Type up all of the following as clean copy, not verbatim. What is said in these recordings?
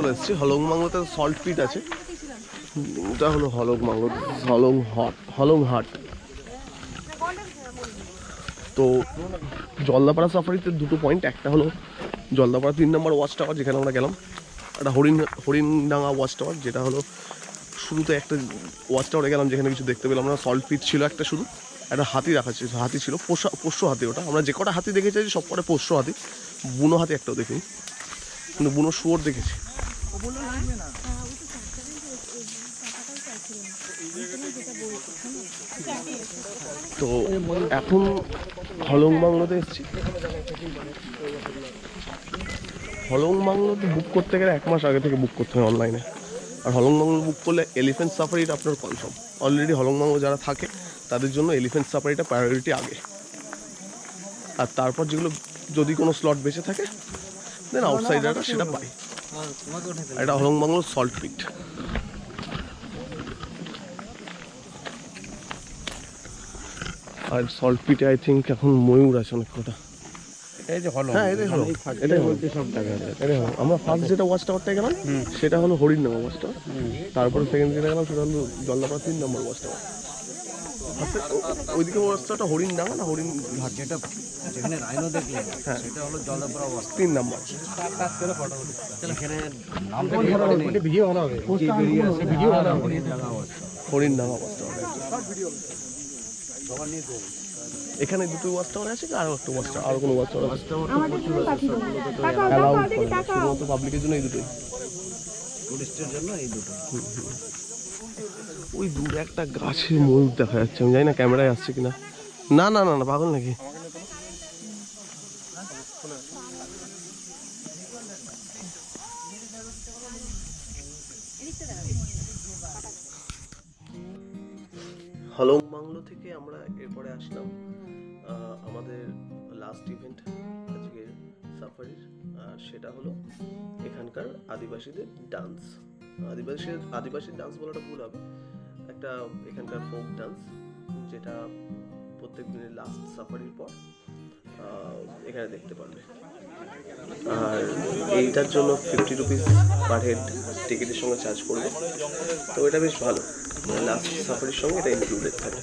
Bungalow এসেছি। Hollong বাংলোতে salt পিট আছে, এটা হলো হলং বাংলো, হলং হাট। তো জলদাপাড়া সাফারিতে দুটো পয়েন্ট, একটা হলো জলদাপাড়া 3 নম্বর ওয়াচ টাওয়ার যেখানে আমরা গেলাম, একটা হরিণডাঙ্গা ওয়াচ টাওয়ার যেটা হলো শুরুতে একটা ওয়াচ টাওয়ারে গেলাম যেখানে কিছু দেখতে পেলাম না। সল্ট পিট ছিল একটা, শুধু একটা হাতি রাখা ছিল, হাতি ছিল পোষ্য হাতি। ওটা আমরা যে কটা হাতি দেখেছি সব কটা পোষ্য হাতি, বুনো হাতি একটাও দেখিনি, কিন্তু বুনো শুয়োর দেখেছি। তো এখন হলং বাংলোতে এসেছি। হলং বাংলোতে বুক করতে গেলে 1 মাস আগে থেকে বুক করতে হয় অনলাইনে। আর হলং বাংলো বুক করলে এলিফ্যান্ট সাফারিটা আপনার কনফার্ম। অলরেডি হলং বাংলো যারা থাকে তাদের জন্য এলিফ্যান্ট সাফারিটা প্রায়োরিটি আগে, আর তারপর যেগুলো যদি কোনো স্লট বেঁচে থাকে দেন আউটসাইডাররা সেটা পায়। এটা হলং বাংলো সল্ট পিট। আর সল্ট পিটে আই থিঙ্ক এখন ময়ূর আছে অনেক কটা। আমরা ফার্স্ট যেটা ওয়াচ টাওয়ারটা গেলাম সেটা হলো হরিণডাঙ্গা ওয়াচ টাওয়ার, তারপরে সেকেন্ড যেটা গেলাম সেটা হলো জলদাপাড়া 3 নম্বর ওয়াচ টাওয়ার। ওইদিকে ওয়াচ টাওয়ারটা হরিণডাঙ্গা না হরিণ ঘাট, যেটা যেখানে রাইনো দেখলেন সেটা হলো জলদাপাড়া ওয়াচ 3 নম্বর। Harindanga watch tower. এখানে দুটো ওয়াচ টাওয়ার আছে, আর একটা ওয়াচ টাওয়ার, আর কোনো ওয়াচ টাওয়ার আছে শুধুমাত্র পাবলিকের জন্য এই দুটোই, টুরিস্টের জন্য এই দুটো। ওই দূরে একটা গাছে ময়ূর দেখা যাচ্ছে, আমি জানি না ক্যামেরায় আসছে কিনা। না না না না, পাগল নাকি? হলং বাংলো থেকে আমরা এরপরে আসলাম আমাদের লাস্ট ইভেন্ট আজকের সাফারির, সেটা হলো এখানকার আদিবাসীদের ডান্স। আদিবাসী ডান্স বলাটা ভুল হবে, একটা এখানকার ফোক ডান্স যেটা প্রত্যেক দিনের লাস্ট সাফারির পর এখানে দেখতে পারবে। আর এইটার জন্য 50 রুপিস পার হেড টিকিটের সঙ্গে চার্জ করবে। তো এটা বেশ ভালো, লাস্ট সাফারির সঙ্গে এটা ইনক্লুডেড থাকে।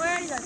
Where is that?